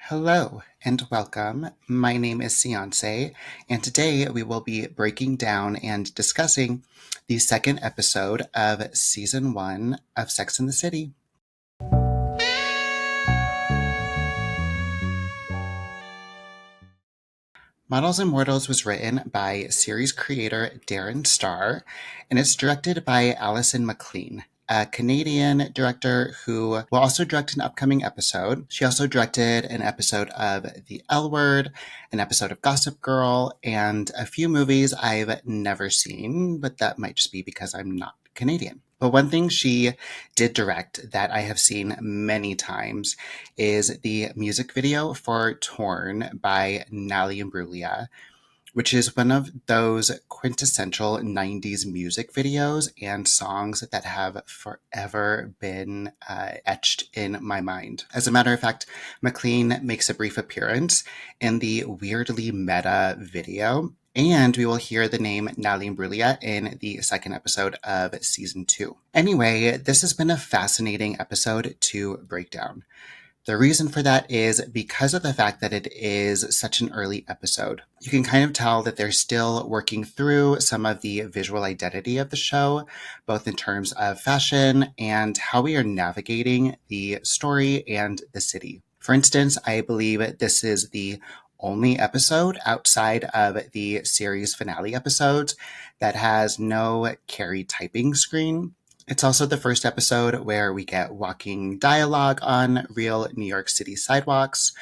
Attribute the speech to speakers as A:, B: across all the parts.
A: Hello and welcome. My name is Ciance, and today we will be breaking down and discussing the second episode of Season 1 of Sex and the City. Models and Mortals was written by series creator Darren Star, and it's directed by Alison McLean, a Canadian director who will also direct an upcoming episode. She also directed an episode of The L Word, an episode of Gossip Girl, and a few movies I've never seen, but that might just be because I'm not Canadian. But one thing she did direct that I have seen many times is the music video for Torn by Natalie Imbruglia, which is one of those quintessential 90s music videos and songs that have forever been etched in my mind. As a matter of fact, McLean makes a brief appearance in the weirdly meta video, and we will hear the name Natalie Imbruglia in the second episode of Season 2. Anyway, this has been a fascinating episode to break down. The reason for that is because of the fact that it is such an early episode. You can kind of tell that they're still working through some of the visual identity of the show, both in terms of fashion and how we are navigating the story and the city. For instance, I believe this is the only episode outside of the series finale episodes that has no Carrie typing screen. It's also the first episode where we get walking dialogue on real New York City sidewalks,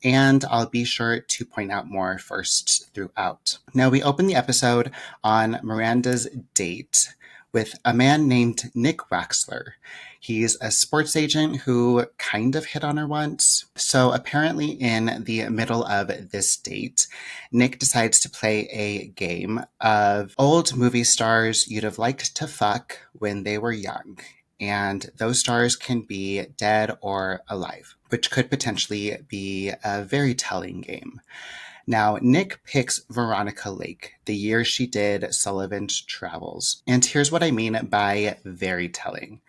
A: and I'll be sure to point out more firsts throughout. Now, we open the episode on Miranda's date with a man named Nick Waxler. He's a sports agent who kind of hit on her once. So apparently in the middle of this date, Nick decides to play a game of old movie stars you'd have liked to fuck when they were young. And those stars can be dead or alive, which could potentially be a very telling game. Now, Nick picks Veronica Lake, the year she did Sullivan's Travels. And here's what I mean by very telling.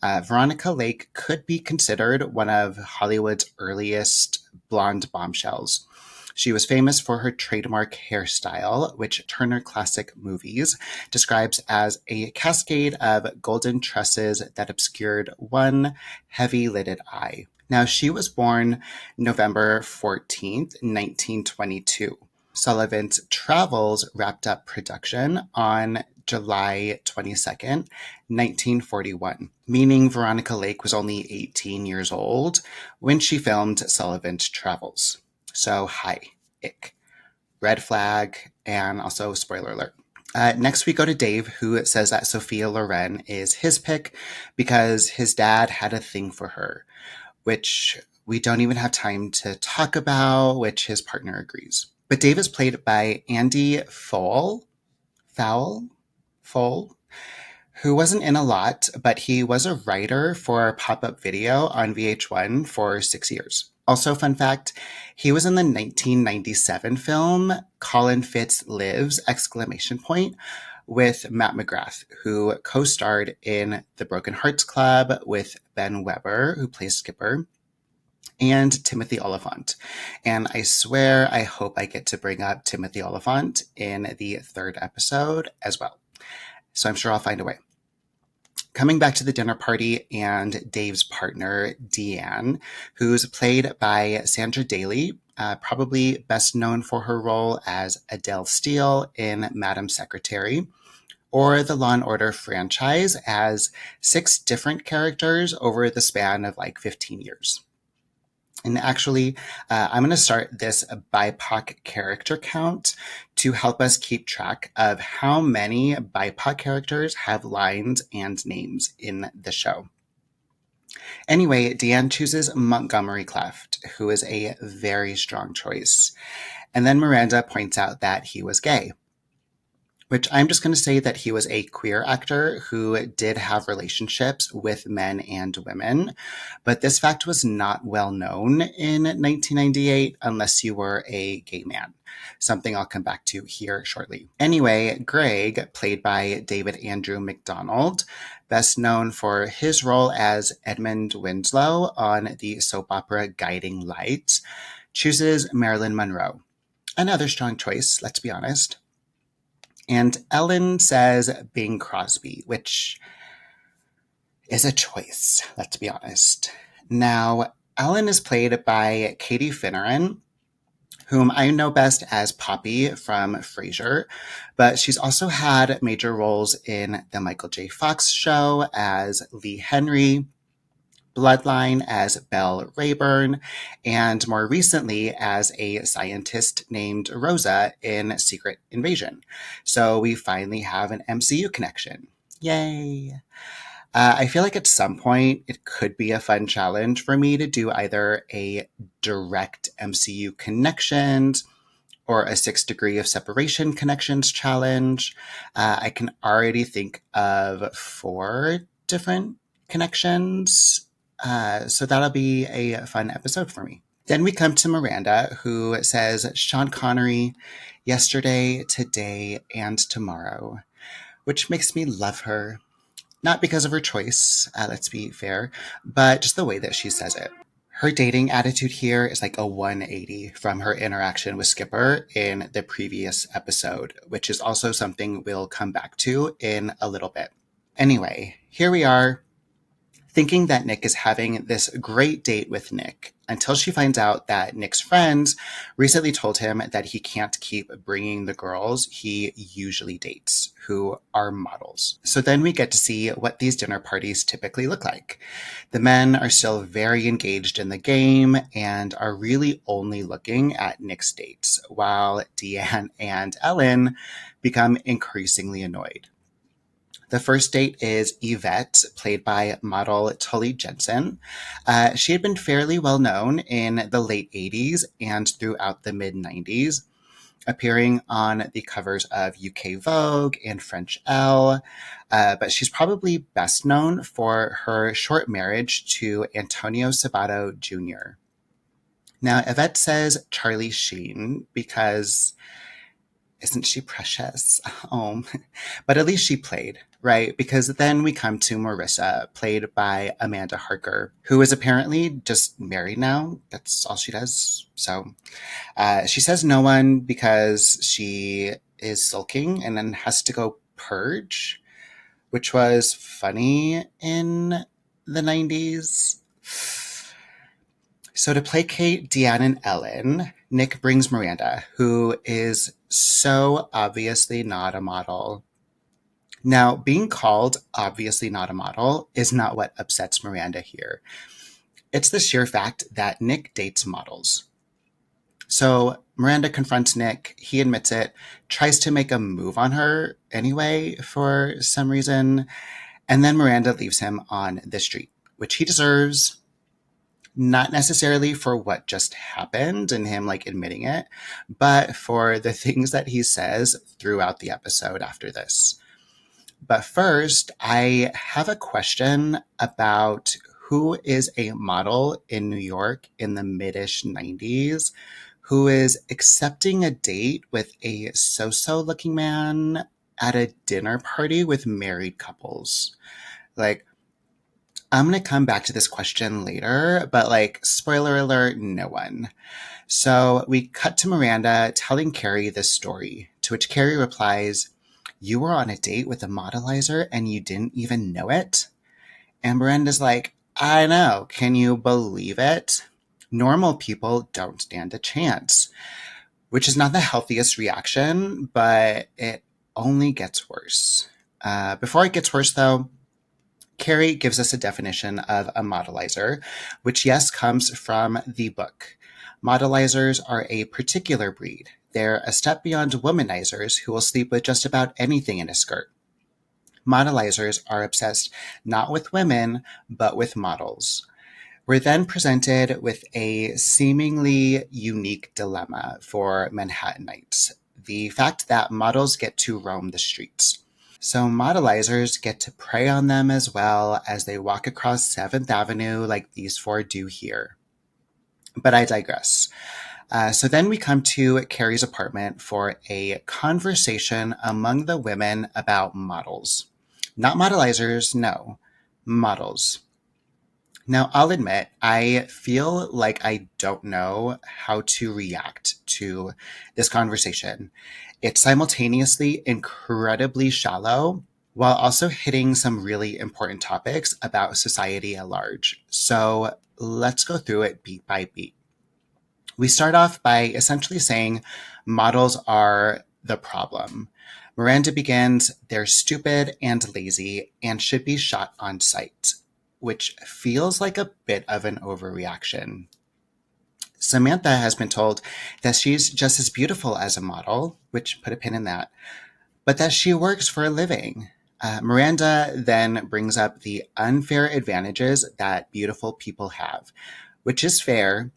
A: Veronica Lake could be considered one of Hollywood's earliest blonde bombshells. She was famous for her trademark hairstyle, which Turner Classic Movies describes as a cascade of golden tresses that obscured one heavy-lidded eye. Now, she was born November 14th, 1922. Sullivan's Travels wrapped up production on July 22nd, 1941, meaning Veronica Lake was only 18 years old when she filmed Sullivan's Travels. So, hi, ick. Red flag, and also spoiler alert. Next, we go to Dave, who says that Sophia Loren is his pick because his dad had a thing for her, which we don't even have time to talk about, which his partner agrees. But Dave is played by Andy Fowl, who wasn't in a lot, but he was a writer for Pop-Up Video on VH1 for 6 years. Also, fun fact, he was in the 1997 film Colin Fitz Lives! With Matt McGrath, who co-starred in The Broken Hearts Club with Ben Weber, who plays Skipper, and Timothy Oliphant. And I swear, I hope I get to bring up Timothy Oliphant in the third episode as well. So I'm sure I'll find a way. Coming back to the dinner party and Dave's partner, Deanne, who's played by Sandra Daly, probably best known for her role as Adele Steele in Madam Secretary, or the Law & Order franchise as 6 different characters over the span of like 15 years. And actually, I'm going to start this BIPOC character count to help us keep track of how many BIPOC characters have lines and names in the show. Anyway, Deanne chooses Montgomery Cleft, who is a very strong choice. And then Miranda points out that he was gay, which I'm just going to say that he was a queer actor who did have relationships with men and women, but this fact was not well known in 1998 unless you were a gay man, something I'll come back to here shortly. Anyway, Greg, played by David Andrew McDonald, best known for his role as Edmund Winslow on the soap opera Guiding Light, chooses Marilyn Monroe. Another strong choice, let's be honest. And Ellen says Bing Crosby, which is a choice, let's be honest. Now, Ellen is played by Katie Finneran, whom I know best as Poppy from Frasier, but she's also had major roles in The Michael J. Fox Show as Lee Henry, Bloodline as Belle Rayburn, and more recently as a scientist named Rosa in Secret Invasion. So we finally have an MCU connection. Yay! I feel like at some point it could be a fun challenge for me to do either a direct MCU connections or a 6 degree of separation connections challenge. I can already think of 4 different connections. So that'll be a fun episode for me. Then we come to Miranda, who says Sean Connery, yesterday, today, and tomorrow, which makes me love her. Not because of her choice, let's be fair, but just the way that she says it. Her dating attitude here is like a 180 from her interaction with Skipper in the previous episode, which is also something we'll come back to in a little bit. Anyway, here we are, thinking that Nick is having this great date with Nick until she finds out that Nick's friends recently told him that he can't keep bringing the girls he usually dates, who are models. So then we get to see what these dinner parties typically look like. The men are still very engaged in the game and are really only looking at Nick's dates, while Deanne and Ellen become increasingly annoyed. The first date is Yvette, played by model Tully Jensen. She had been fairly well known in the late 80s and throughout the mid 90s, appearing on the covers of UK Vogue and French Elle. But she's probably best known for her short marriage to Antonio Sabato Jr. Now, Yvette says Charlie Sheen because isn't she precious? Oh, but at least she played, right? Because then we come to Marissa, played by Amanda Harker, who is apparently just married now. That's all she does. So she says no one because she is sulking and then has to go purge, which was funny in the 90s. So to placate Deanne and Ellen, Nick brings Miranda, who is so obviously not a model. Now, being called obviously not a model is not what upsets Miranda here. It's the sheer fact that Nick dates models. So Miranda confronts Nick, he admits it, tries to make a move on her anyway for some reason, and then Miranda leaves him on the street, which he deserves. Not necessarily for what just happened and him like admitting it, but for the things that he says throughout the episode after this. But first, I have a question about who is a model in New York in the mid-ish 90s who is accepting a date with a so-so looking man at a dinner party with married couples. Like, I'm going to come back to this question later, but like, spoiler alert, no one. So we cut to Miranda telling Carrie this story, to which Carrie replies, "You were on a date with a modelizer and you didn't even know it?" And Miranda's like, "I know. Can you believe it? Normal people don't stand a chance," which is not the healthiest reaction, but it only gets worse. Before it gets worse, though, Carrie gives us a definition of a modelizer, which, yes, comes from the book. Modelizers are a particular breed. They're a step beyond womanizers who will sleep with just about anything in a skirt. Modelizers are obsessed not with women, but with models. We're then presented with a seemingly unique dilemma for Manhattanites: the fact that models get to roam the streets. So modelizers get to prey on them as well as they walk across 7th Avenue like these 4 do here. But I digress. So then we come to Carrie's apartment for a conversation among the women about models. Not modelizers, no, models. Now, I'll admit, I feel like I don't know how to react to this conversation. It's simultaneously incredibly shallow while also hitting some really important topics about society at large. So let's go through it beat by beat. We start off by essentially saying models are the problem. Miranda begins, they're stupid and lazy and should be shot on sight, which feels like a bit of an overreaction. Samantha has been told that she's just as beautiful as a model, which put a pin in that, but that she works for a living. Miranda then brings up the unfair advantages that beautiful people have, which is fair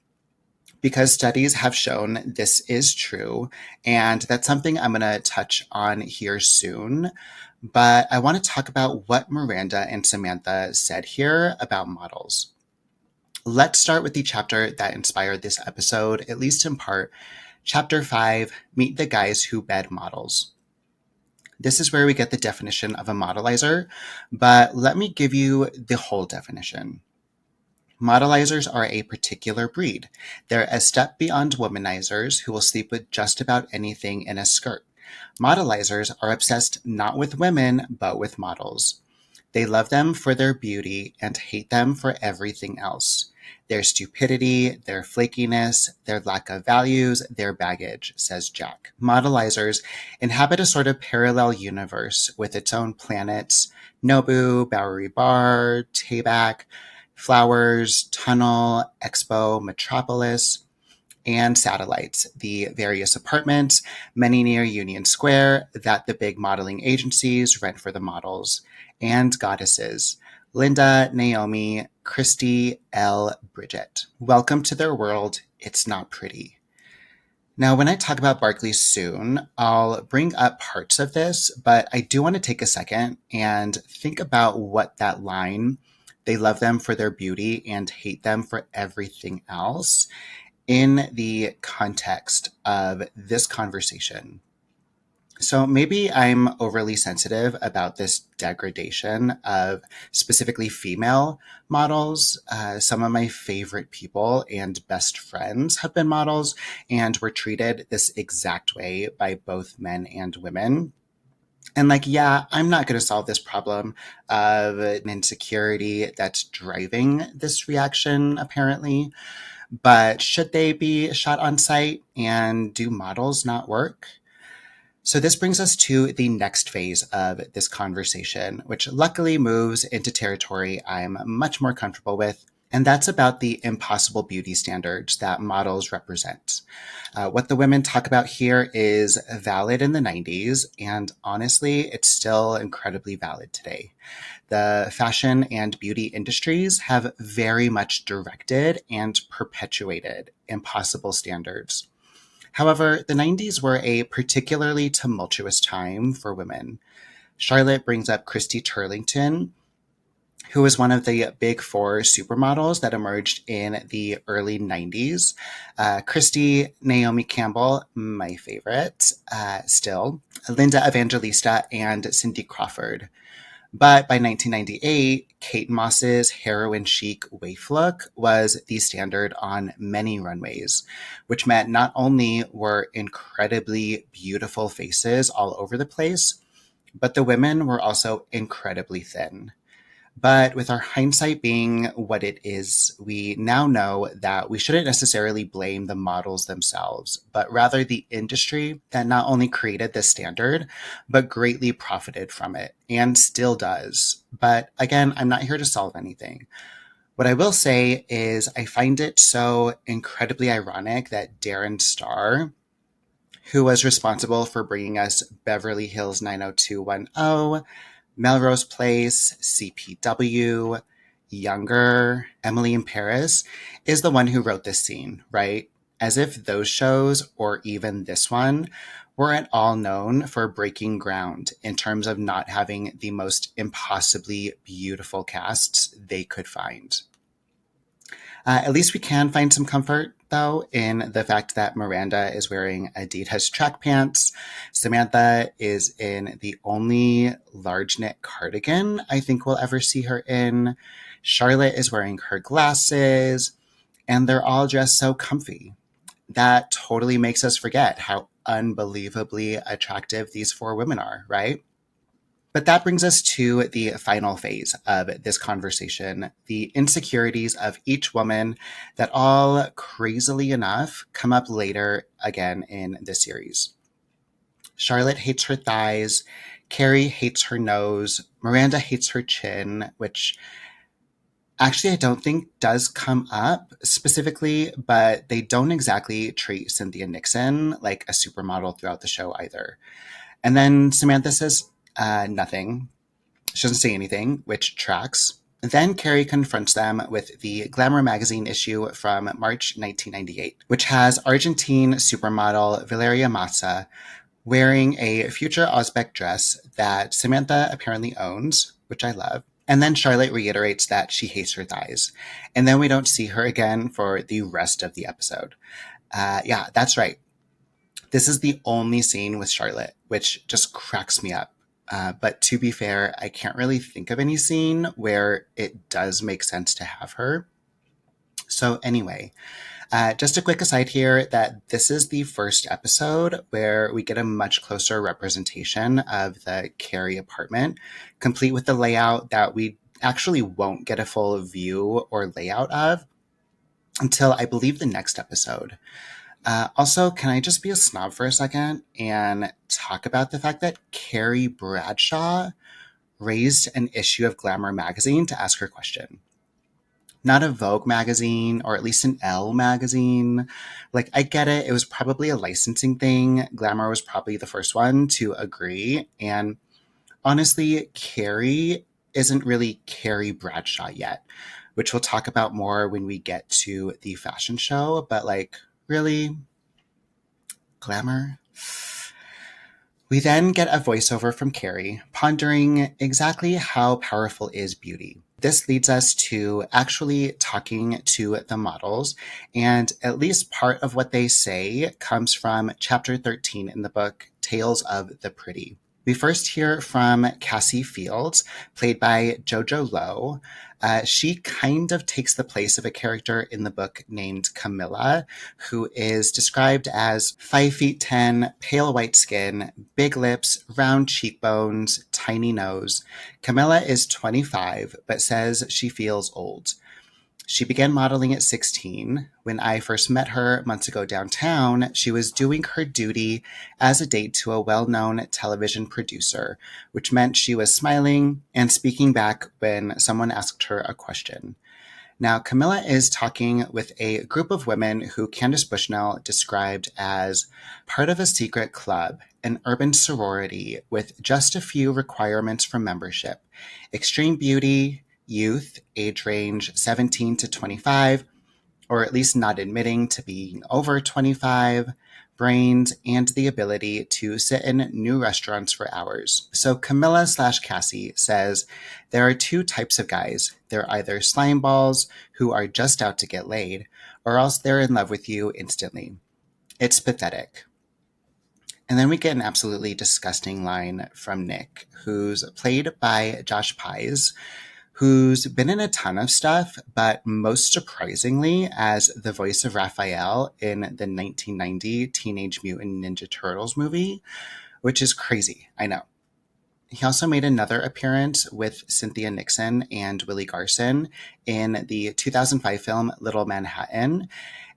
A: because studies have shown this is true. And that's something I'm going to touch on here soon. But I want to talk about what Miranda and Samantha said here about models. Let's start with the chapter that inspired this episode, at least in part. Chapter 5, Meet the Guys Who Bed Models. This is where we get the definition of a modelizer, but let me give you the whole definition. Modelizers are a particular breed. They're a step beyond womanizers who will sleep with just about anything in a skirt. Modelizers are obsessed not with women, but with models. They love them for their beauty and hate them for everything else. Their stupidity, their flakiness, their lack of values, their baggage, says Jack. Modelizers inhabit a sort of parallel universe with its own planets, Nobu, Bowery Bar, Tayback, Flowers, Tunnel, Expo, Metropolis, and satellites, the various apartments, many near Union Square, that the big modeling agencies rent for the models, and goddesses, Linda, Naomi, Christy, Elle, Bridget. Welcome to their world. It's not pretty. Now, when I talk about Barclay soon, I'll bring up parts of this, but I do want to take a second and think about what that line, they love them for their beauty and hate them for everything else, in the context of this conversation. So maybe I'm overly sensitive about this degradation of specifically female models. Some of my favorite people and best friends have been models and were treated this exact way by both men and women. And like, yeah, I'm not going to solve this problem of an insecurity that's driving this reaction, apparently. But should they be shot on site, and do models not work? So this brings us to the next phase of this conversation, which luckily moves into territory I'm much more comfortable with. And that's about the impossible beauty standards that models represent. What the women talk about here is valid in the 90s, and honestly, it's still incredibly valid today. The fashion and beauty industries have very much directed and perpetuated impossible standards. However, the 90s were a particularly tumultuous time for women. Charlotte brings up Christy Turlington, who was one of the big four supermodels that emerged in the early 90s. Christy, Naomi Campbell, my favorite, still, Linda Evangelista, and Cindy Crawford. But by 1998, Kate Moss's heroin chic waif look was the standard on many runways, which meant not only were incredibly beautiful faces all over the place, but the women were also incredibly thin. But with our hindsight being what it is, we now know that we shouldn't necessarily blame the models themselves, but rather the industry that not only created this standard, but greatly profited from it and still does. But again, I'm not here to solve anything. What I will say is I find it so incredibly ironic that Darren Star, who was responsible for bringing us Beverly Hills 90210, Melrose Place, CPW, Younger, Emily in Paris, is the one who wrote this scene, right? As if those shows, or even this one, weren't all known for breaking ground in terms of not having the most impossibly beautiful casts they could find. At least we can find some comfort, though, in the fact that Miranda is wearing Adidas track pants. Samantha is in the only large knit cardigan I think we'll ever see her in. Charlotte is wearing her glasses, and they're all dressed so comfy. That totally makes us forget how unbelievably attractive these four women are, right? But that brings us to the final phase of this conversation, the insecurities of each woman that all, crazily enough, come up later again in the series. Charlotte hates her thighs, Carrie hates her nose, Miranda hates her chin, which actually I don't think does come up specifically, but they don't exactly treat Cynthia Nixon like a supermodel throughout the show either. And then Samantha says nothing. She doesn't say anything, which tracks. Then Carrie confronts them with the Glamour magazine issue from March 1998, which has Argentine supermodel Valeria Massa wearing a future Ozbek dress that Samantha apparently owns, which I love. And then Charlotte reiterates that she hates her thighs. And then we don't see her again for the rest of the episode. Yeah, that's right. This is the only scene with Charlotte, which just cracks me up. But to be fair, I can't really think of any scene where it does make sense to have her. So anyway, just a quick aside here that this is the first episode where we get a much closer representation of the Carrie apartment, complete with the layout that we actually won't get a full view or layout of until I believe the next episode. Also, can I just be a snob for a second and talk about the fact that Carrie Bradshaw raised an issue of Glamour magazine to ask her question? Not a Vogue magazine, or at least an Elle magazine. Like, I get it. It was probably a licensing thing. Glamour was probably the first one to agree. And honestly, Carrie isn't really Carrie Bradshaw yet, which we'll talk about more when we get to the fashion show. But like, really? Glamour? We then get a voiceover from Carrie, pondering exactly how powerful is beauty. This leads us to actually talking to the models, and at least part of what they say comes from chapter 13 in the book, Tales of the Pretty. We first hear from Cassie Fields, played by JoJo Lowe. She kind of takes the place of a character in the book named Camilla, who is described as 5'10", pale white skin, big lips, round cheekbones, tiny nose. Camilla is 25, but says she feels old. She began modeling at 16. When I first met her months ago downtown, she was doing her duty as a date to a well-known television producer, which meant she was smiling and speaking back when someone asked her a question. Now, Camilla is talking with a group of women who Candace Bushnell described as part of a secret club, an urban sorority with just a few requirements for membership: extreme beauty, youth, age range 17 to 25, or at least not admitting to being over 25, brains, and the ability to sit in new restaurants for hours. So Camilla/Cassie says there are two types of guys. They're either slime balls who are just out to get laid, or else they're in love with you instantly. It's pathetic. And then we get an absolutely disgusting line from Nick, who's played by Josh Pais, who's been in a ton of stuff, but most surprisingly as the voice of Raphael in the 1990 Teenage Mutant Ninja Turtles movie, which is crazy, I know. He also made another appearance with Cynthia Nixon and Willie Garson in the 2005 film Little Manhattan.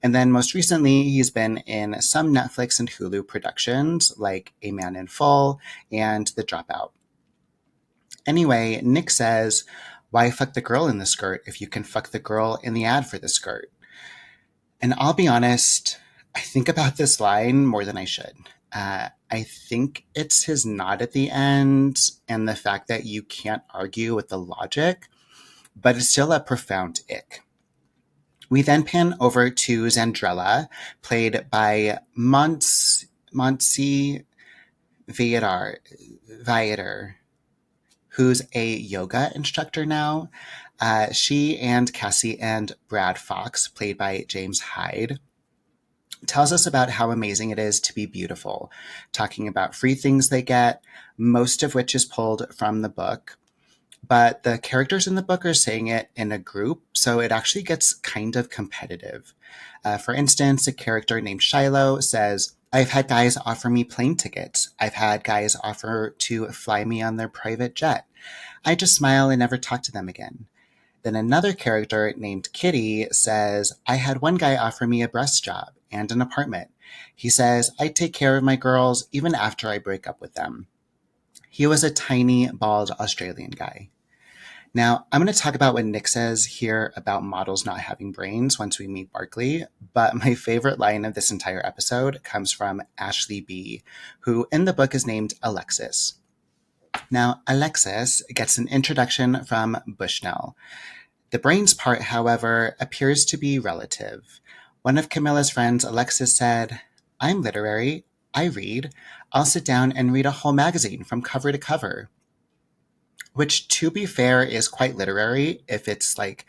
A: And then most recently, he's been in some Netflix and Hulu productions like A Man in Full and The Dropout. Anyway, Nick says, why fuck the girl in the skirt if you can fuck the girl in the ad for the skirt? And I'll be honest, I think about this line more than I should. I think it's his nod at the end and the fact that you can't argue with the logic, but it's still a profound ick. We then pan over to Zandrella, played by Montse Viator, who's a yoga instructor now. She and Cassie and Brad Fox, played by James Hyde, tells us about how amazing it is to be beautiful, talking about free things they get, most of which is pulled from the book. but the characters in the book are saying it in a group, so it actually gets kind of competitive. For instance, a character named Shiloh says, I've had guys offer me plane tickets. I've had guys offer to fly me on their private jet. I just smile and never talk to them again. Then another character named Kitty says, I had one guy offer me a breast job and an apartment. He says, I take care of my girls even after I break up with them. He was a tiny, bald Australian guy. Now, I'm going to talk about what Nick says here about models not having brains once we meet Barkley, but my favorite line of this entire episode comes from Ashley B., who in the book is named Alexis. Now, Alexis gets an introduction from Bushnell. The brains part, however, appears to be relative. One of Camilla's friends, Alexis, said, I'm literary. I read. I'll sit down and read a whole magazine from cover to cover. Which, to be fair, is quite literary if it's like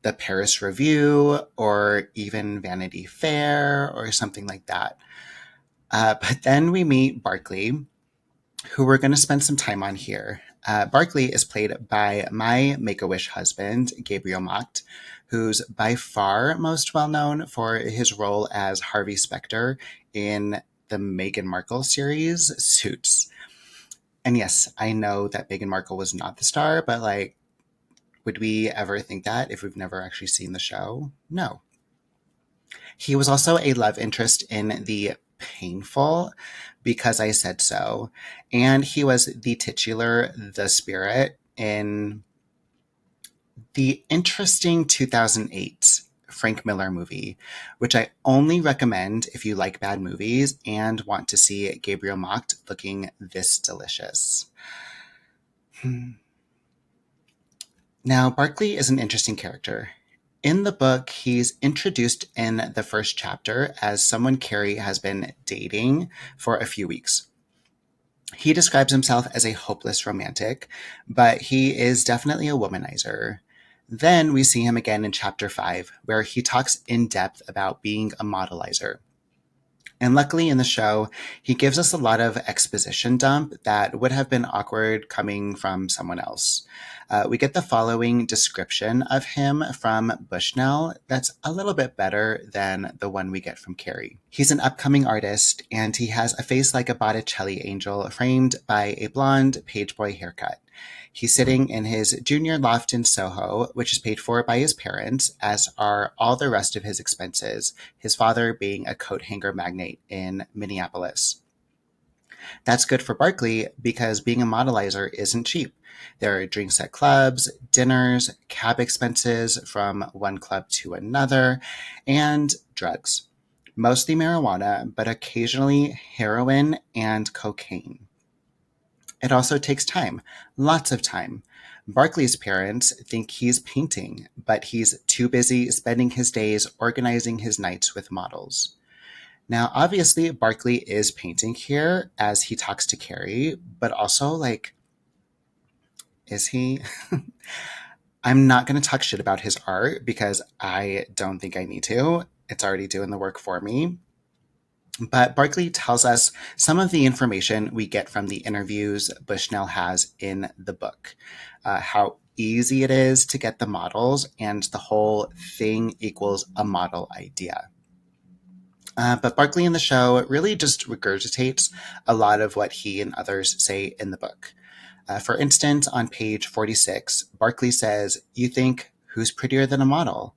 A: the Paris Review or even Vanity Fair or something like that. But then we meet Barkley, who we're going to spend some time on here. Barkley is played by my Make-A-Wish husband, Gabriel Macht, who's by far most well known for his role as Harvey Specter in the Meghan Markle series, Suits. And yes, I know that Meghan Markle was not the star, but like, would we ever think that if we've never actually seen the show? No. He was also a love interest in The Painful, Because I Said So, and he was the titular The Spirit in the interesting 2008 Frank Miller movie, which I only recommend if you like bad movies and want to see Gabriel Macht looking this delicious. Now, Barkley is an interesting character. In the book, he's introduced in the first chapter as someone Carrie has been dating for a few weeks. He describes himself as a hopeless romantic, but he is definitely a womanizer. Then we see him again in chapter 5, where he talks in depth about being a modelizer. And luckily in the show, he gives us a lot of exposition dump that would have been awkward coming from someone else. We get the following description of him from Bushnell that's a little bit better than the one we get from Carrie. He's an upcoming artist, and he has a face like a Botticelli angel framed by a blonde pageboy haircut. He's sitting in his junior loft in Soho, which is paid for by his parents, as are all the rest of his expenses, his father being a coat hanger magnate in Minneapolis. That's good for Barkley because being a modelizer isn't cheap. There are drinks at clubs, dinners, cab expenses from one club to another, and drugs. Mostly marijuana, but occasionally heroin and cocaine. It also takes time, lots of time. Barkley's parents think he's painting, but he's too busy spending his days organizing his nights with models. Now, obviously, Barkley is painting here as he talks to Carrie, but also, like, is he? I'm not going to talk shit about his art because I don't think I need to. It's already doing the work for me. But Barkley tells us some of the information we get from the interviews Bushnell has in the book. How easy it is to get the models, and the whole thing equals a model idea. But Barkley in the show really just regurgitates a lot of what he and others say in the book. For instance, on page 46, Barkley says, you think, who's prettier than a model?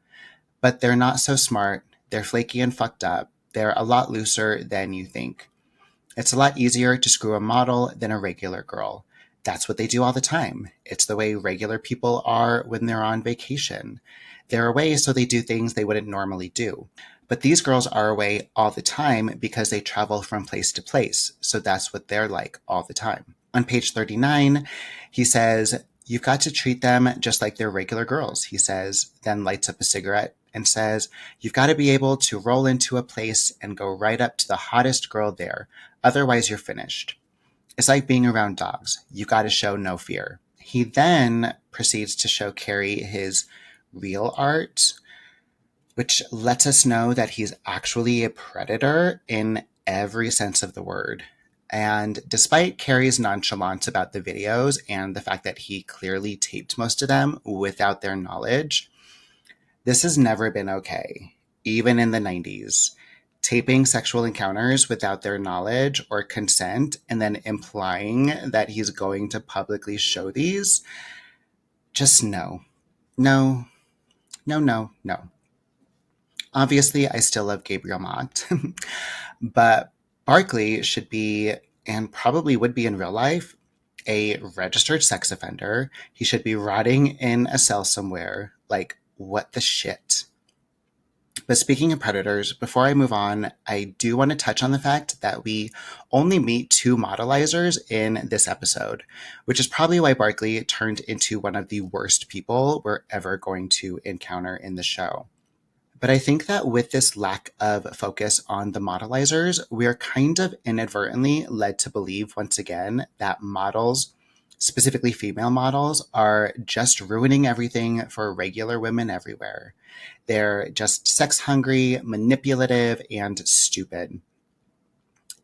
A: But they're not so smart. They're flaky and fucked up. They're a lot looser than you think. It's a lot easier to screw a model than a regular girl. That's what they do all the time. It's the way regular people are when they're on vacation. They're away so they do things they wouldn't normally do. But these girls are away all the time because they travel from place to place. So that's what they're like all the time. On page 39, he says, you've got to treat them just like they're regular girls, he says, then lights up a cigarette and says, you've got to be able to roll into a place and go right up to the hottest girl there. Otherwise, you're finished. It's like being around dogs. You got to show no fear. He then proceeds to show Carrie his real art, which lets us know that he's actually a predator in every sense of the word. And despite Carrie's nonchalance about the videos and the fact that he clearly taped most of them without their knowledge, this has never been okay, even in the 90s. Taping sexual encounters without their knowledge or consent and then implying that he's going to publicly show these, just no. No, no, no, no. Obviously, I still love Gabriel Macht, but Barkley should be, and probably would be in real life, a registered sex offender. He should be rotting in a cell somewhere. Like, what the shit? But speaking of predators, before I move on, I do want to touch on the fact that we only meet two modelizers in this episode, which is probably why Barkley turned into one of the worst people we're ever going to encounter in the show. But I think that with this lack of focus on the modelizers, we're kind of inadvertently led to believe once again that models, specifically female models, are just ruining everything for regular women everywhere. They're just sex hungry, manipulative, and stupid.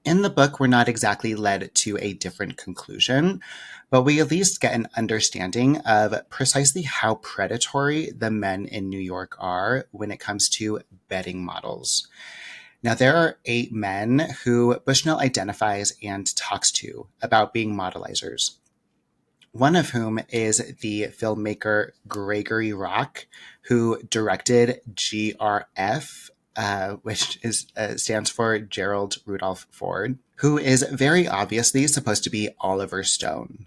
A: In the book, we're not exactly led to a different conclusion, but we at least get an understanding of precisely how predatory the men in New York are when it comes to bedding models. Now, there are 8 men who Bushnell identifies and talks to about being modelizers. One of whom is the filmmaker Gregory Rock, who directed GRF, which stands for Gerald Rudolph Ford, who is very obviously supposed to be Oliver Stone,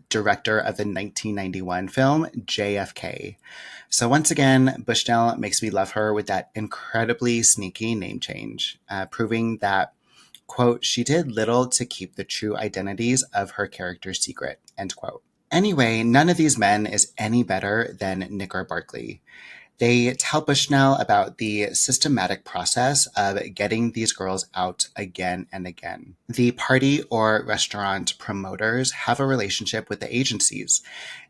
A: director of the 1991 film JFK. So once again, Bushnell makes me love her with that incredibly sneaky name change, proving that, quote, she did little to keep the true identities of her characters secret, end quote. Anyway, none of these men is any better than Nick or Barkley. They tell Bushnell about the systematic process of getting these girls out again and again. The party or restaurant promoters have a relationship with the agencies.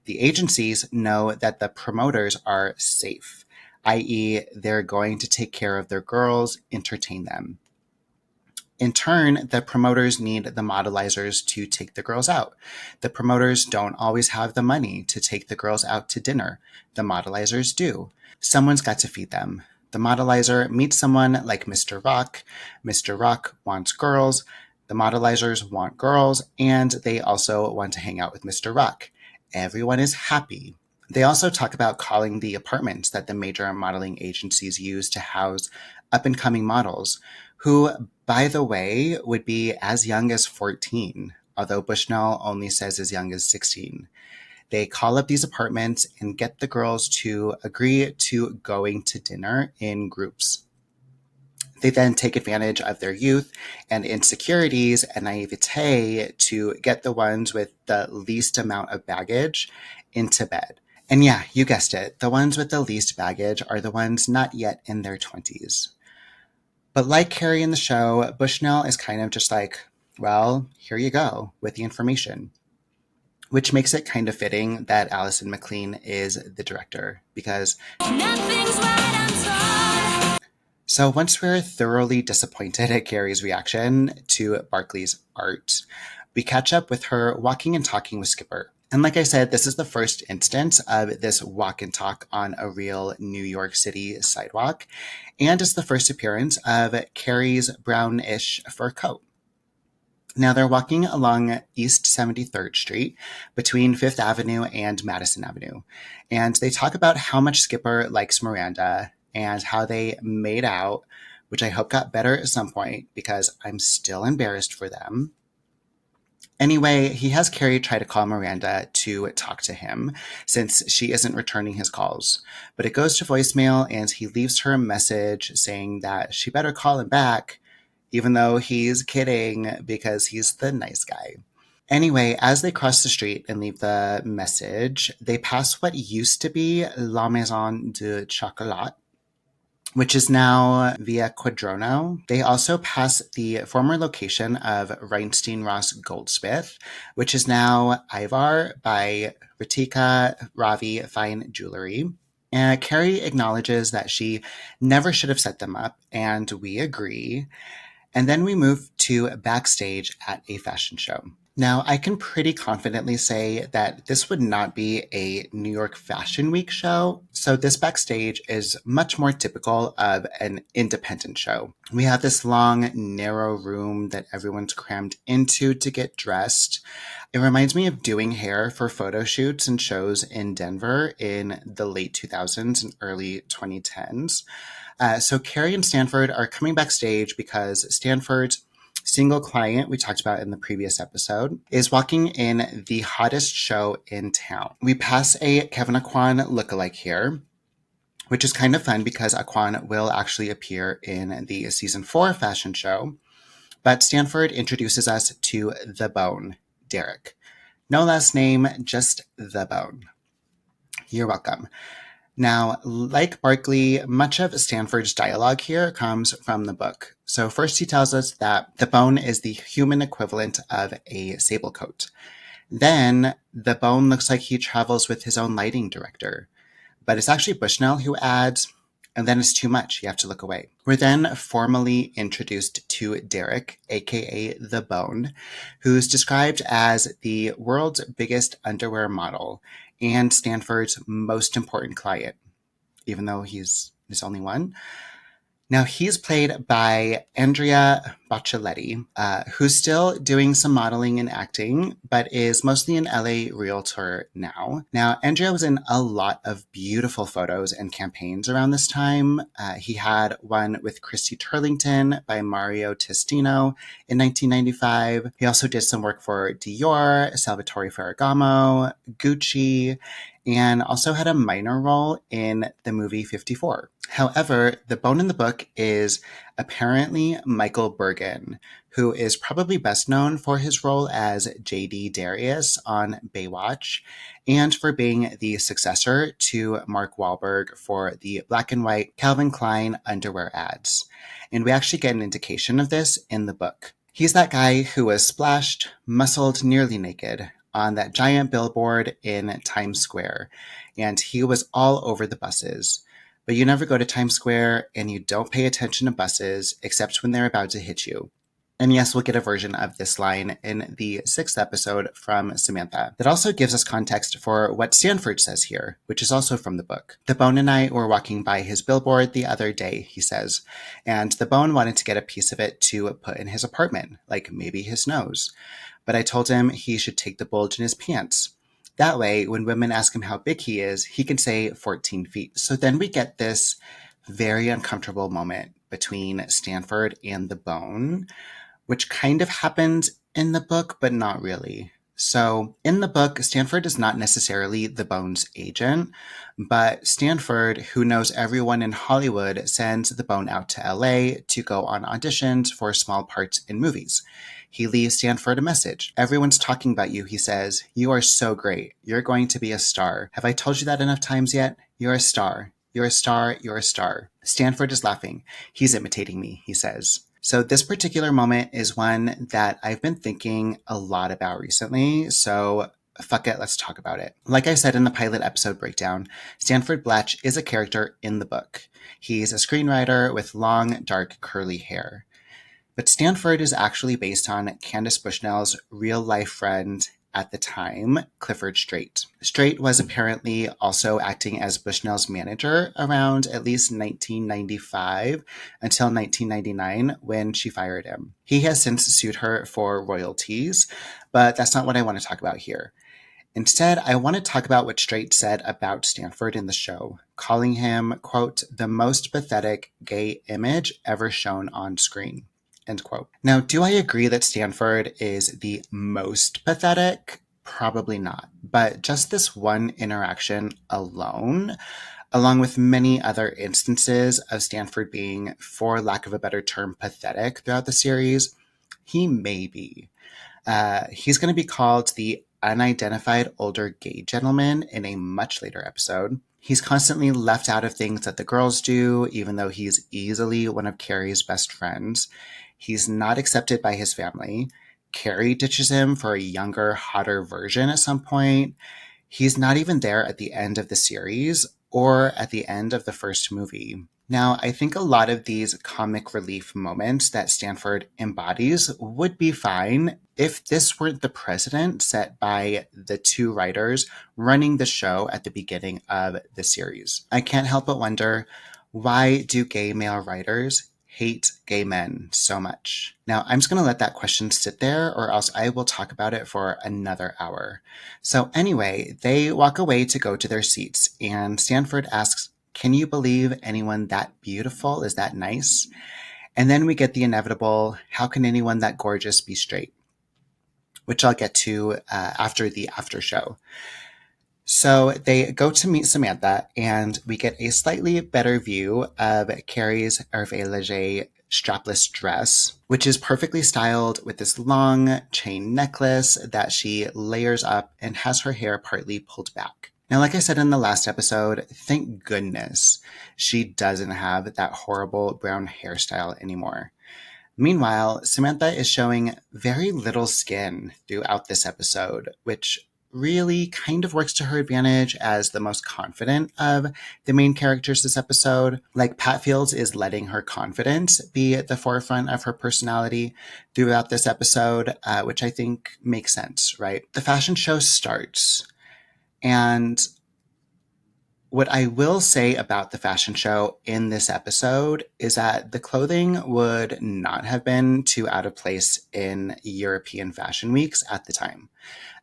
A: The agencies know that the promoters are safe, i.e., they're going to take care of their girls, entertain them. In turn, the promoters need the modelizers to take the girls out. The promoters don't always have the money to take the girls out to dinner. The modelizers do. Someone's got to feed them. The modelizer meets someone like Mr. Rock. Mr. Rock wants girls. The modelizers want girls, and they also want to hang out with Mr. Rock. Everyone is happy. They also talk about calling the apartments that the major modeling agencies use to house up-and-coming models, who, by the way, would be as young as 14, although Bushnell only says as young as 16. They call up these apartments and get the girls to agree to going to dinner in groups. They then take advantage of their youth and insecurities and naivete to get the ones with the least amount of baggage into bed. And yeah, you guessed it, the ones with the least baggage are the ones not yet in their 20s. But like Carrie in the show, Bushnell is kind of just like, well, here you go with the information. Which makes it kind of fitting that Allison McLean is the director, because nothing's right. So once we're thoroughly disappointed at Carrie's reaction to Barkley's art, we catch up with her walking and talking with Skipper. And like I said, this is the first instance of this walk and talk on a real New York City sidewalk, and it's the first appearance of Carrie's brownish fur coat. Now they're walking along East 73rd Street between 5th Avenue and Madison Avenue, and they talk about how much Skipper likes Miranda and how they made out, which I hope got better at some point because I'm still embarrassed for them. Anyway, he has Carrie try to call Miranda to talk to him since she isn't returning his calls. But it goes to voicemail and he leaves her a message saying that she better call him back, even though he's kidding because he's the nice guy. Anyway, as they cross the street and leave the message, they pass what used to be La Maison de Chocolat, which is now Via Quadrono. They also pass the former location of Reinstein Ross Goldsmith, which is now Ivar by Ritika Ravi Fine Jewelry. Carrie acknowledges that she never should have set them up, and we agree. And then we move to backstage at a fashion show. Now, I can pretty confidently say that this would not be a New York Fashion Week show. So this backstage is much more typical of an independent show. We have this long, narrow room that everyone's crammed into to get dressed. It reminds me of doing hair for photo shoots and shows in Denver in the late 2000s and early 2010s. So Carrie and Stanford are coming backstage because Stanford's single client we talked about in the previous episode is walking in the hottest show in town. We pass a Kevin Aquan lookalike here, which is kind of fun because Aquan will actually appear in the season 4 fashion show. But Stanford introduces us to the Bone, Derek. No last name, just the Bone. You're welcome. Now, like Barkley, much of Stanford's dialogue here comes from the book. So first he tells us that the Bone is the human equivalent of a sable coat. Then the Bone looks like he travels with his own lighting director. But it's actually Bushnell who adds, and then it's too much, you have to look away. We're then formally introduced to Derek, aka The Bone, who's described as the world's biggest underwear model and Stanford's most important client, even though he's only one. Now, he's played by Andrea Bocelletti, who's still doing some modeling and acting, but is mostly an LA realtor now. Now, Andrea was in a lot of beautiful photos and campaigns around this time. He had one with Christy Turlington by Mario Testino in 1995. He also did some work for Dior, Salvatore Ferragamo, Gucci, and also had a minor role in the movie 54. However, the Bone in the book is apparently Michael Bergen, who is probably best known for his role as J.D. Darius on Baywatch and for being the successor to Mark Wahlberg for the black and white Calvin Klein underwear ads. And we actually get an indication of this in the book. He's that guy who was splashed, muscled, nearly naked on that giant billboard in Times Square, and he was all over the buses. But you never go to Times Square and you don't pay attention to buses except when they're about to hit you. And yes, we'll get a version of this line in the 6th episode from Samantha. That also gives us context for what Stanford says here, which is also from the book. The Bone and I were walking by his billboard the other day, he says, and the Bone wanted to get a piece of it to put in his apartment, like maybe his nose. But I told him he should take the bulge in his pants. That way, when women ask him how big he is, he can say 14 feet. So then we get this very uncomfortable moment between Stanford and the Bone, which kind of happens in the book, but not really. So in the book, Stanford is not necessarily the Bone's agent, but Stanford, who knows everyone in Hollywood, sends the Bone out to LA to go on auditions for small parts in movies. He leaves Stanford a message. Everyone's talking about you, he says. You are so great. You're going to be a star. Have I told you that enough times yet? You're a star. You're a star. You're a star. Stanford is laughing. He's imitating me, he says. So this particular moment is one that I've been thinking a lot about recently. So fuck it, let's talk about it. Like I said in the pilot episode breakdown, Stanford Blatch is a character in the book. He's a screenwriter with long, dark, curly hair. But Stanford is actually based on Candace Bushnell's real-life friend at the time, Clifford Straight. Straight was apparently also acting as Bushnell's manager around at least 1995 until 1999 when she fired him. He has since sued her for royalties, but that's not what I want to talk about here. Instead, I want to talk about what Straight said about Stanford in the show, calling him, quote, the most pathetic gay image ever shown on screen. End quote. Now, do I agree that Stanford is the most pathetic? Probably not. But just this one interaction alone, along with many other instances of Stanford being, for lack of a better term, pathetic throughout the series, he may be. He's going to be called the unidentified older gay gentleman in a much later episode. He's constantly left out of things that the girls do, even though he's easily one of Carrie's best friends. He's not accepted by his family. Carrie ditches him for a younger, hotter version at some point. He's not even there at the end of the series or at the end of the first movie. Now, I think a lot of these comic relief moments that Stanford embodies would be fine if this weren't the precedent set by the two writers running the show at the beginning of the series. I can't help but wonder, why do gay male writers hate gay men so much? Now, I'm just going to let that question sit there, or else I will talk about it for another hour. So, anyway, they walk away to go to their seats, and Stanford asks, "Can you believe anyone that beautiful is that nice?" And then we get the inevitable, "How can anyone that gorgeous be straight?" Which I'll get to after the after show. So they go to meet Samantha, and we get a slightly better view of Carrie's Hervé Leger strapless dress, which is perfectly styled with this long chain necklace that she layers up and has her hair partly pulled back. Now, like I said in the last episode, thank goodness she doesn't have that horrible brown hairstyle anymore. Meanwhile, Samantha is showing very little skin throughout this episode, which really kind of works to her advantage as the most confident of the main characters this episode. Like, Pat Fields is letting her confidence be at the forefront of her personality throughout this episode, which I think makes sense, right? The fashion show starts, and what I will say about the fashion show in this episode is that the clothing would not have been too out of place in European fashion weeks at the time.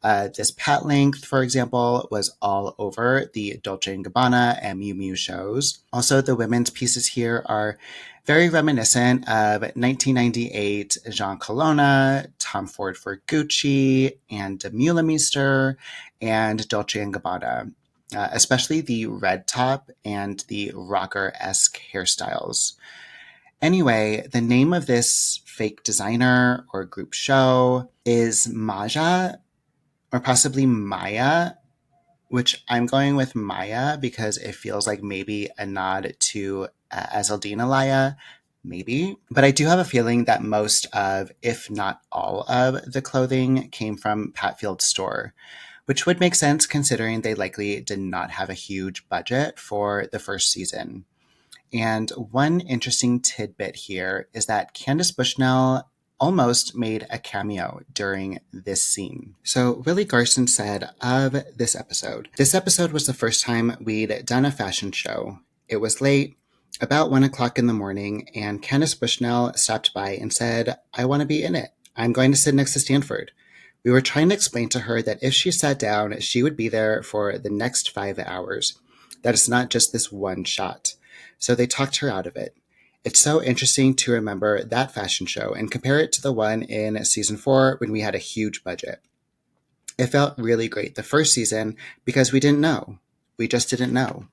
A: This pat length, for example, was all over the Dolce & Gabbana and Miu Miu shows. Also, the women's pieces here are very reminiscent of 1998 Jean Colonna, Tom Ford for Gucci, and De Meulemeester, and Dolce & Gabbana. Especially the red top and the rocker-esque hairstyles. Anyway, the name of this fake designer or group show is Maja, or possibly Maya, which I'm going with Maya because it feels like maybe a nod to Azaldine Alaya, maybe. But I do have a feeling that most of, if not all of, the clothing came from Pat Field's store, which would make sense considering they likely did not have a huge budget for the first season. And one interesting tidbit here is that Candace Bushnell almost made a cameo during this scene. So Willie Garson said of this episode was the first time we'd done a fashion show. It was late, about 1 o'clock in the morning, and Candace Bushnell stopped by and said, "I want to be in it. I'm going to sit next to Stanford." We were trying to explain to her that if she sat down, she would be there for the next 5 hours. That it's not just this one shot. So they talked her out of it. It's so interesting to remember that fashion show and compare it to the one in season 4 when we had a huge budget. It felt really great the first season because we didn't know. We just didn't know.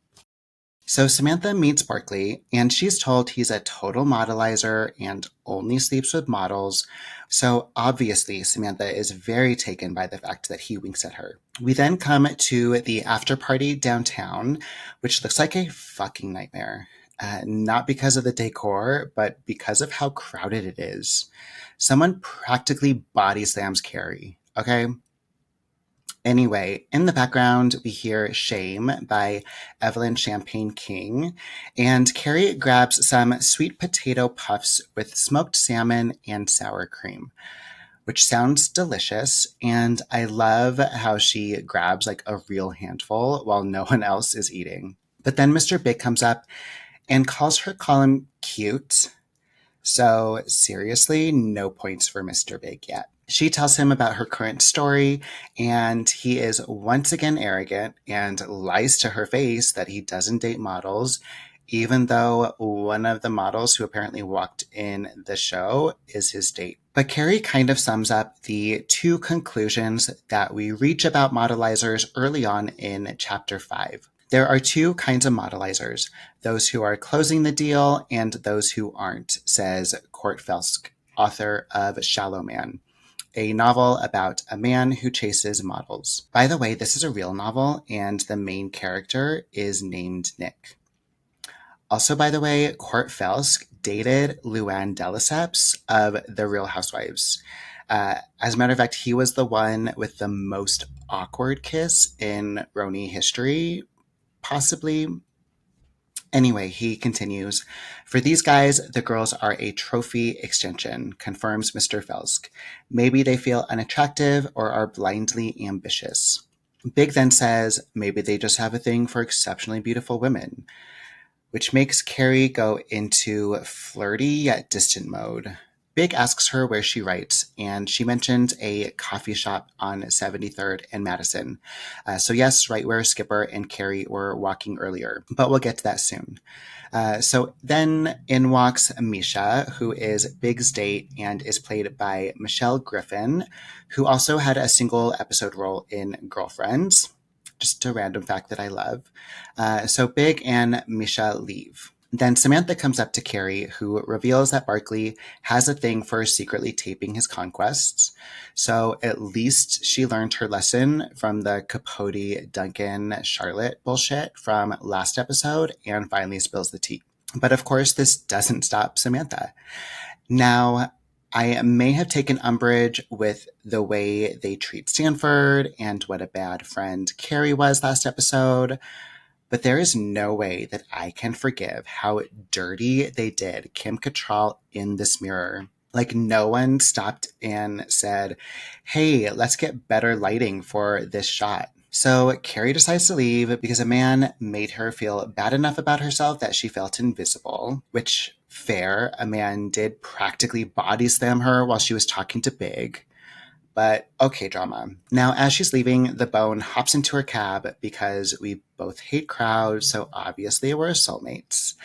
A: So Samantha meets Barkley, and she's told he's a total modelizer and only sleeps with models. So obviously, Samantha is very taken by the fact that he winks at her. We then come to the after party downtown, which looks like a fucking nightmare. Not because of the decor, but because of how crowded it is. Someone practically body slams Carrie, okay? Anyway, in the background, we hear Shame by Evelyn Champagne King, and Carrie grabs some sweet potato puffs with smoked salmon and sour cream, which sounds delicious, and I love how she grabs like a real handful while no one else is eating. But then Mr. Big comes up and calls her column cute. So seriously, no points for Mr. Big yet. She tells him about her current story, and he is once again arrogant and lies to her face that he doesn't date models, even though one of the models who apparently walked in the show is his date. But Carrie kind of sums up the two conclusions that we reach about modelizers early on in chapter 5. There are two kinds of modelizers, those who are closing the deal and those who aren't, says Court Felsk, author of Shallow Man, a novel about a man who chases models. By the way, this is a real novel, and the main character is named Nick. Also, by the way, Court Felsk dated Luann de Lesseps of The Real Housewives. As a matter of fact, he was the one with the most awkward kiss in Roni history, possibly. Anyway, he continues, "For these guys, the girls are a trophy extension," confirms Mr. Felsk. "Maybe they feel unattractive or are blindly ambitious." Big then says, "Maybe they just have a thing for exceptionally beautiful women," which makes Carrie go into flirty yet distant mode. Big asks her where she writes, and she mentions a coffee shop on 73rd and Madison. So yes, right where Skipper and Carrie were walking earlier, but we'll get to that soon. So then in walks Misha, who is Big's date and is played by Michelle Griffin, who also had a single episode role in Girlfriends. Just a random fact that I love. So Big and Misha leave. Then Samantha comes up to Carrie, who reveals that Barkley has a thing for secretly taping his conquests. So at least she learned her lesson from the Capote, Duncan, Charlotte bullshit from last episode and finally spills the tea. But of course, this doesn't stop Samantha. Now, I may have taken umbrage with the way they treat Stanford and what a bad friend Carrie was last episode, but there is no way that I can forgive how dirty they did Kim Cattrall in this mirror. Like, no one stopped and said, "Hey, let's get better lighting for this shot." So Carrie decides to leave because a man made her feel bad enough about herself that she felt invisible, which, fair, a man did practically body slam her while she was talking to Big. But okay, drama. Now, as she's leaving, the Bone hops into her cab because we both hate crowds, so obviously we're soulmates.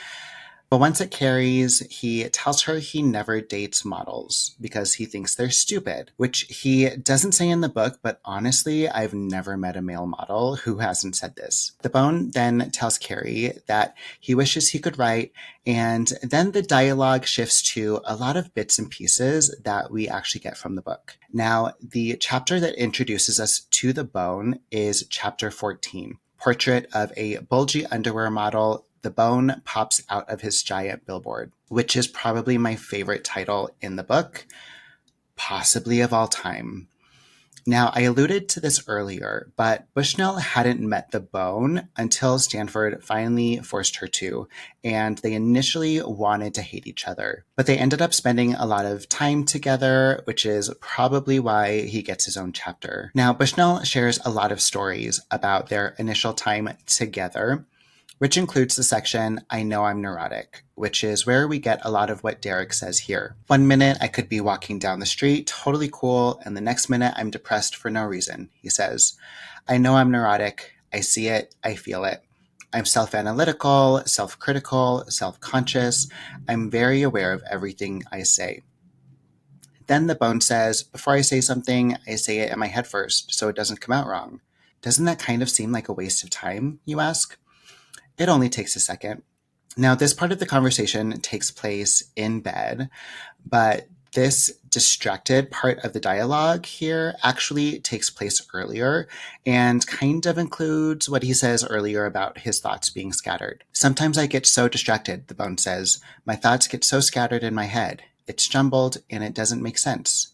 A: But once at Carrie's, he tells her he never dates models because he thinks they're stupid, which he doesn't say in the book, but honestly, I've never met a male model who hasn't said this. The Bone then tells Carrie that he wishes he could write, and then the dialogue shifts to a lot of bits and pieces that we actually get from the book. Now, the chapter that introduces us to the Bone is chapter 14, Portrait of a Bulgy Underwear Model. The Bone pops out of his giant billboard, which is probably my favorite title in the book, possibly of all time. Now, I alluded to this earlier, but Bushnell hadn't met the Bone until Stanford finally forced her to, and they initially wanted to hate each other. But they ended up spending a lot of time together, which is probably why he gets his own chapter. Now, Bushnell shares a lot of stories about their initial time together, which includes the section, "I know I'm neurotic," which is where we get a lot of what Derek says here. One minute I could be walking down the street, totally cool, and the next minute I'm depressed for no reason, he says. "I know I'm neurotic. I see it. I feel it. I'm self-analytical, self-critical, self-conscious. I'm very aware of everything I say." Then the Bone says, "Before I say something, I say it in my head first, so it doesn't come out wrong." Doesn't that kind of seem like a waste of time, you ask? It only takes a second. Now, this part of the conversation takes place in bed, but this distracted part of the dialogue here actually takes place earlier and kind of includes what he says earlier about his thoughts being scattered. "Sometimes I get so distracted," the Bone says. "My thoughts get so scattered in my head. It's jumbled and it doesn't make sense."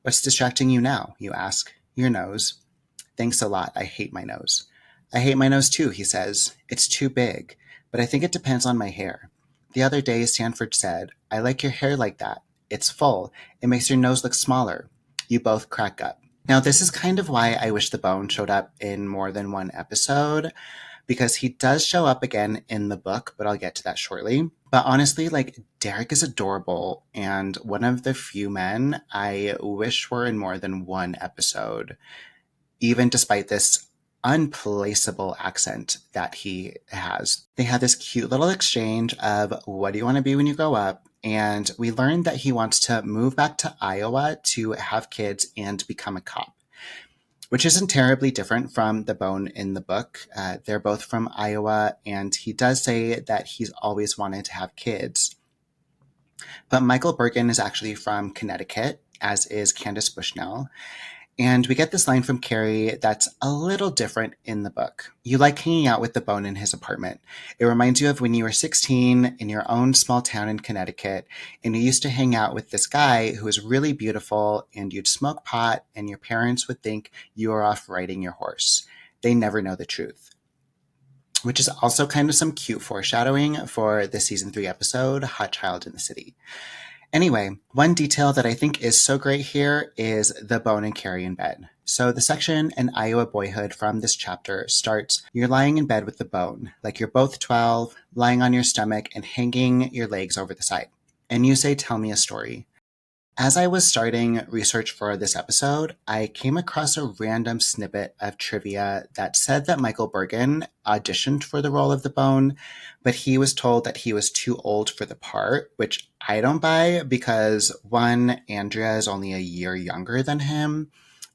A: "What's distracting you now?" you ask. "Your nose." "Thanks a lot. I hate my nose." "I hate my nose too," he says. "It's too big, but I think it depends on my hair. The other day, Stanford said, 'I like your hair like that. It's full. It makes your nose look smaller.'" You both crack up. Now, this is kind of why I wish the Bone showed up in more than one episode, because he does show up again in the book, but I'll get to that shortly. But honestly, like, Derek is adorable and one of the few men I wish were in more than one episode, even despite this unplaceable accent that he has. They have this cute little exchange of, "What do you want to be when you grow up?" And we learn that he wants to move back to Iowa to have kids and become a cop, which isn't terribly different from the Bone in the book. They're both from Iowa, and he does say that he's always wanted to have kids. But Michael Bergen is actually from Connecticut, as is Candace Bushnell. And we get this line from Carrie that's a little different in the book. "You like hanging out with the Bone in his apartment. It reminds you of when you were 16 in your own small town in Connecticut, and you used to hang out with this guy who was really beautiful, and you'd smoke pot, and your parents would think you were off riding your horse. They never know the truth." which is also kind of some cute foreshadowing for the season 3 episode, Hot Child in the City. Anyway, one detail that I think is so great here is the Bone and Carrie in bed. So the section in Iowa Boyhood from this chapter starts, you're lying in bed with the bone, like you're both 12, lying on your stomach and hanging your legs over the side. And you say, tell me a story. As I was starting research for this episode, I came across a random snippet of trivia that said that Michael Bergen auditioned for the role of the Bone, but he was told that he was too old for the part, which I don't buy because one, Andrea is only a year younger than him,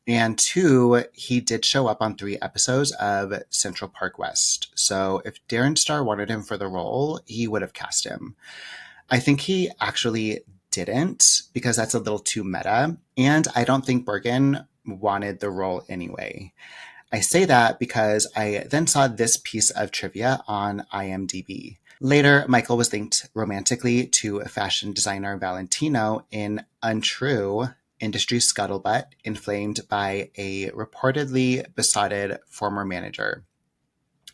A: and two, he did show up on 3 episodes of Central Park West. So if Darren Star wanted him for the role, he would have cast him. I think he actually didn't because that's a little too meta. And I don't think Bergen wanted the role anyway. I say that because I then saw this piece of trivia on IMDb. Later, Michael was linked romantically to fashion designer Valentino in Untrue industry scuttlebutt inflamed by a reportedly besotted former manager.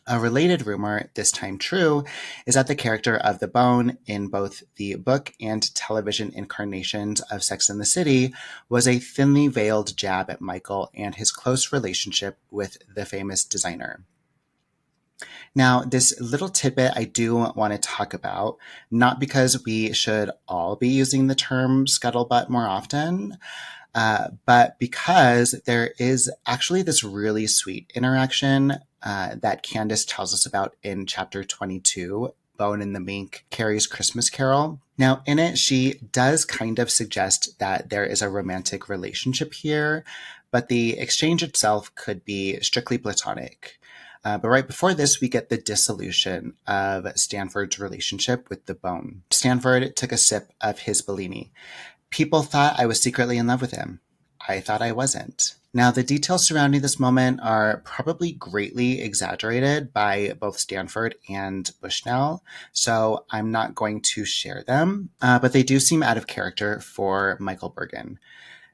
A: A related rumor, this time true, is that the character of the Bone in both the book and television incarnations of Sex and the City was a thinly veiled jab at Michael and his close relationship with the famous designer. Now, this little tidbit I do want to talk about, not because we should all be using the term scuttlebutt more often, but because there is actually this really sweet interaction that Candace tells us about in chapter 22, Bone and the Mink, Carrie's Christmas Carol. Now, in it, she does kind of suggest that there is a romantic relationship here, but the exchange itself could be strictly platonic. But right before this, we get the dissolution of Stanford's relationship with the Bone. Stanford took a sip of his Bellini. People thought I was secretly in love with him. I thought I wasn't. Now, the details surrounding this moment are probably greatly exaggerated by both Stanford and Bushnell, so I'm not going to share them, but they do seem out of character for Michael Bergen.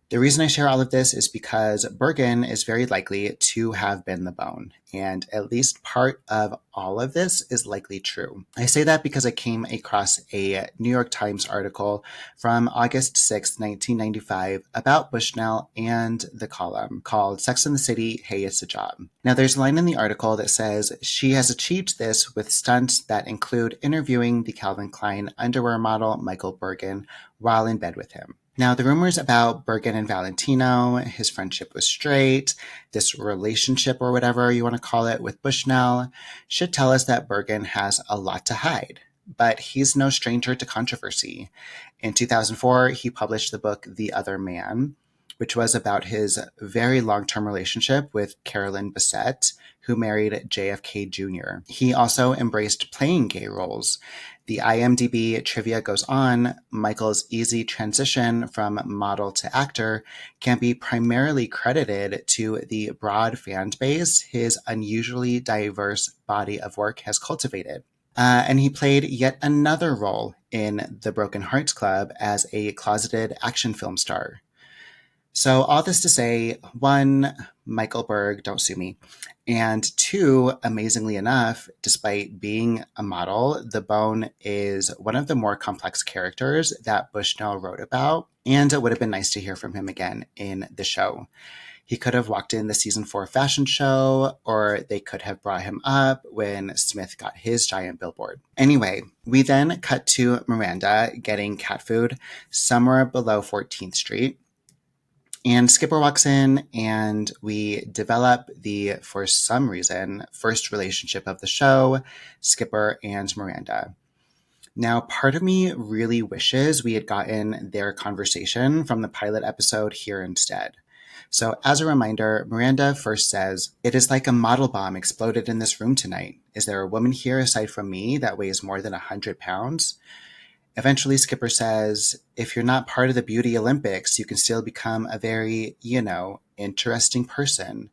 A: The reason I share all of this is because Bergen is very likely to have been the Bone, and at least part of all of this is likely true. I say that because I came across a New York Times article from August 6, 1995 about Bushnell and the column called Sex and the City, Hey, It's a Job. Now, there's a line in the article that says she has achieved this with stunts that include interviewing the Calvin Klein underwear model Michael Bergen while in bed with him. Now, the rumors about Bergen and Valentino, his friendship with Straight, this relationship or whatever you want to call it with Bushnell, should tell us that Bergen has a lot to hide. But he's no stranger to controversy. In 2004, he published the book The Other Man, which was about his very long-term relationship with Carolyn Bessette, who married JFK Jr. He also embraced playing gay roles. The IMDb trivia goes on, Michael's easy transition from model to actor can be primarily credited to the broad fan base his unusually diverse body of work has cultivated. And he played yet another role in the Broken Hearts Club as a closeted action film star. So all this to say, one, Michael Berg, don't sue me. And two, amazingly enough, despite being a model, the Bone is one of the more complex characters that Bushnell wrote about. And it would have been nice to hear from him again in the show. He could have walked in the season 4 fashion show, or they could have brought him up when Smith got his giant billboard. Anyway, we then cut to Miranda getting cat food somewhere below 14th Street. And Skipper walks in and we develop the, for some reason, first relationship of the show, Skipper and Miranda. Now, part of me really wishes we had gotten their conversation from the pilot episode here instead. So as a reminder, Miranda first says, "It is like a model bomb exploded in this room tonight. Is there a woman here aside from me that weighs more than 100 pounds? Eventually, Skipper says, "If you're not part of the Beauty Olympics, you can still become a very, interesting person."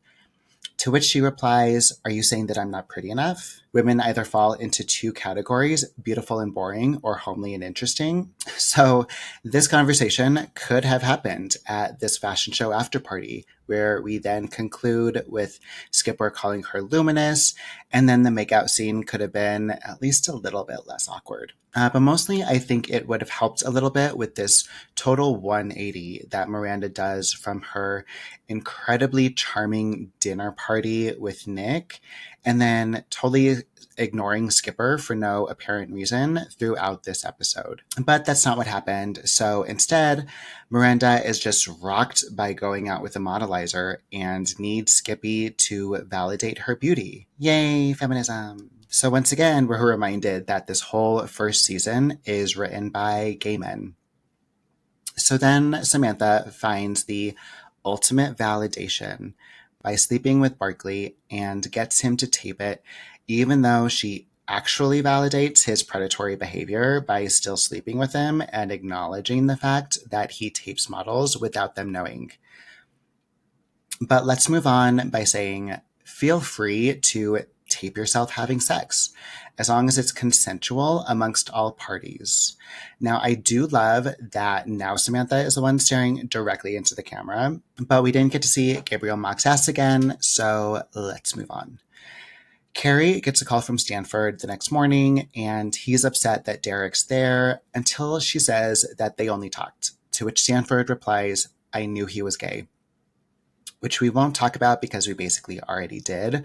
A: To which she replies, "Are you saying that I'm not pretty enough?" Women either fall into two categories, beautiful and boring, or homely and interesting. So this conversation could have happened at this fashion show after party, where we then conclude with Skipper calling her luminous, and then the makeout scene could have been at least a little bit less awkward. But mostly, I think it would have helped a little bit with this total 180 that Miranda does from her incredibly charming dinner party with Nick, and then totally ignoring Skipper for no apparent reason throughout this episode. But that's not what happened. So instead, Miranda is just rocked by going out with a modelizer and needs Skippy to validate her beauty. Yay, feminism. So once again, we're reminded that this whole first season is written by gay men. So then Samantha finds the ultimate validation by sleeping with Barkley and gets him to tape it, even though she actually validates his predatory behavior by still sleeping with him and acknowledging the fact that he tapes models without them knowing. But let's move on by saying, feel free to tape yourself having sex, as long as it's consensual amongst all parties. Now, I do love that now Samantha is the one staring directly into the camera, but we didn't get to see Gabriel Mock's ass again, so let's move on. Carrie gets a call from Stanford the next morning, and he's upset that Derek's there until she says that they only talked, to which Stanford replies, "I knew he was gay," which we won't talk about because we basically already did.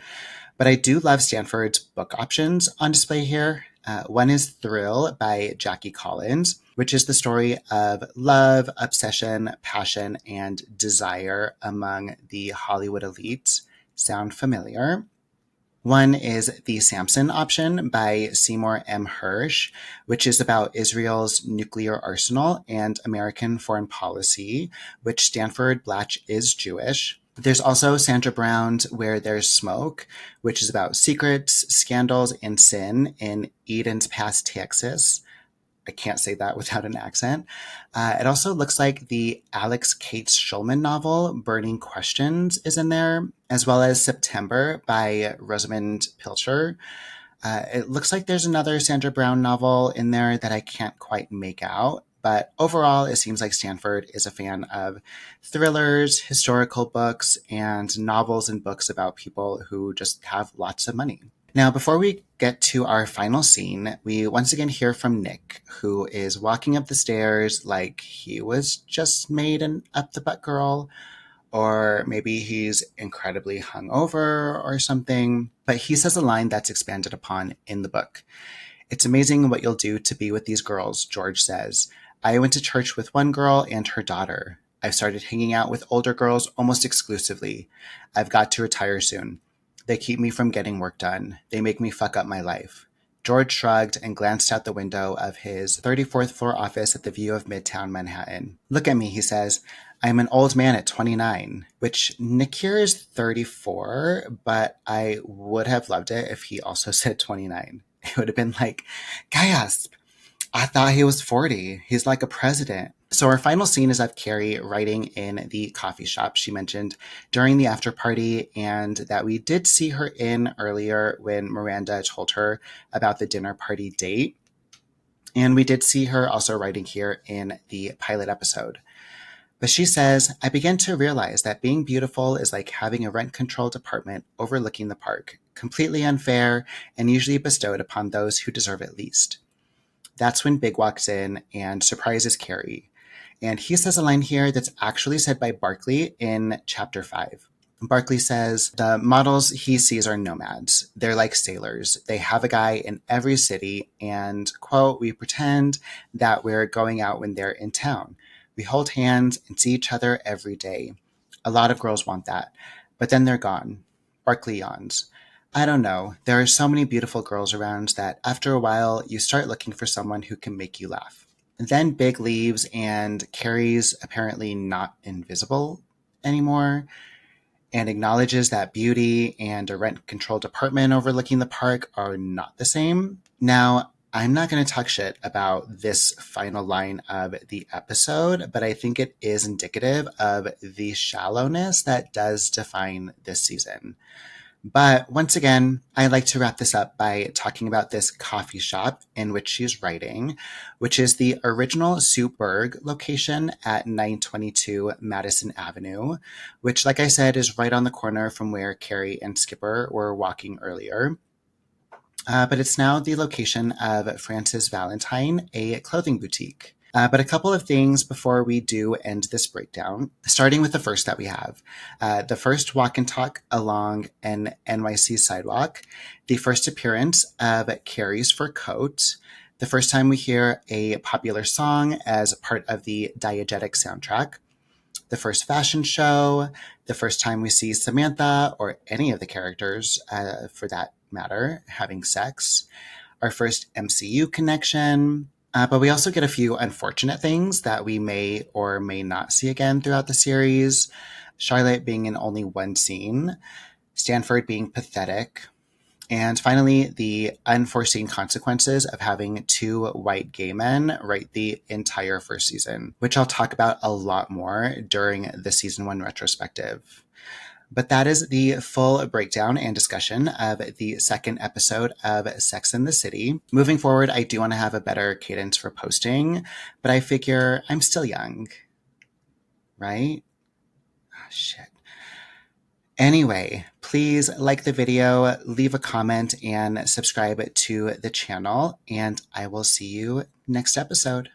A: But I do love Stanford's book options on display here. One is Thrill by Jackie Collins, which is the story of love, obsession, passion, and desire among the Hollywood elite. Sound familiar? One is The Samson option by Seymour M. Hersh, which is about Israel's nuclear arsenal and American foreign policy, which Stanford Blatch is Jewish. There's also Sandra Brown's Where There's Smoke, which is about secrets, scandals, and sin in Eden's Pass, Texas. I can't say that without an accent. It also looks like the Alex Cates Schulman novel, Burning Questions, is in there, as well as September by Rosamund Pilcher. It looks like there's another Sandra Brown novel in there that I can't quite make out. But overall, it seems like Stanford is a fan of thrillers, historical books, and novels and books about people who just have lots of money. Now, before we get to our final scene, we once again hear from Nick, who is walking up the stairs like he was just made an up-the-butt girl, or maybe he's incredibly hungover or something. But he says a line that's expanded upon in the book. "It's amazing what you'll do to be with these girls," George says. "I went to church with one girl and her daughter. I've started hanging out with older girls almost exclusively. I've got to retire soon. They keep me from getting work done. They make me fuck up my life." George shrugged and glanced out the window of his 34th floor office at the view of Midtown Manhattan. "Look at me," he says. "I'm an old man at 29, which Nick here is 34, but I would have loved it if he also said 29. It would have been like, gasp, I thought he was 40. He's like a president. So our final scene is of Carrie writing in the coffee shop she mentioned during the after party, and that we did see her in earlier when Miranda told her about the dinner party date. And we did see her also writing here in the pilot episode. But she says, "I began to realize that being beautiful is like having a rent-controlled apartment overlooking the park, completely unfair and usually bestowed upon those who deserve it least." That's when Big walks in and surprises Carrie. And he says a line here that's actually said by Barkley in chapter 5. Barkley says, "The models he sees are nomads. They're like sailors. They have a guy in every city and, quote, we pretend that we're going out when they're in town. We hold hands and see each other every day. A lot of girls want that. But then they're gone." Barkley yawns. "I don't know. There are so many beautiful girls around that after a while you start looking for someone who can make you laugh." Then Big leaves and Carrie's apparently not invisible anymore and acknowledges that beauty and a rent-controlled apartment overlooking the park are not the same. Now, I'm not going to talk shit about this final line of the episode, but I think it is indicative of the shallowness that does define this season. But once again, I like to wrap this up by talking about this coffee shop in which she's writing, which is the original Sue Berg location at 922 Madison Avenue, which, like I said, is right on the corner from where Carrie and Skipper were walking earlier. But it's now the location of Frances Valentine, a clothing boutique. But a couple of things before we do end this breakdown, starting with the first that we have. The first walk and talk along an NYC sidewalk, the first appearance of Carrie's fur coat, the first time we hear a popular song as part of the diegetic soundtrack, the first fashion show, the first time we see Samantha or any of the characters, for that matter, having sex, our first MCU connection. But we also get a few unfortunate things that we may or may not see again throughout the series. Charlotte being in only one scene, Stanford being pathetic, and finally, the unforeseen consequences of having two white gay men write the entire first season, which I'll talk about a lot more during the season 1 retrospective. But that is the full breakdown and discussion of the second episode of Sex and the City. Moving forward, I do want to have a better cadence for posting, but I figure I'm still young, right? Oh, shit. Anyway, please like the video, leave a comment, and subscribe to the channel, and I will see you next episode.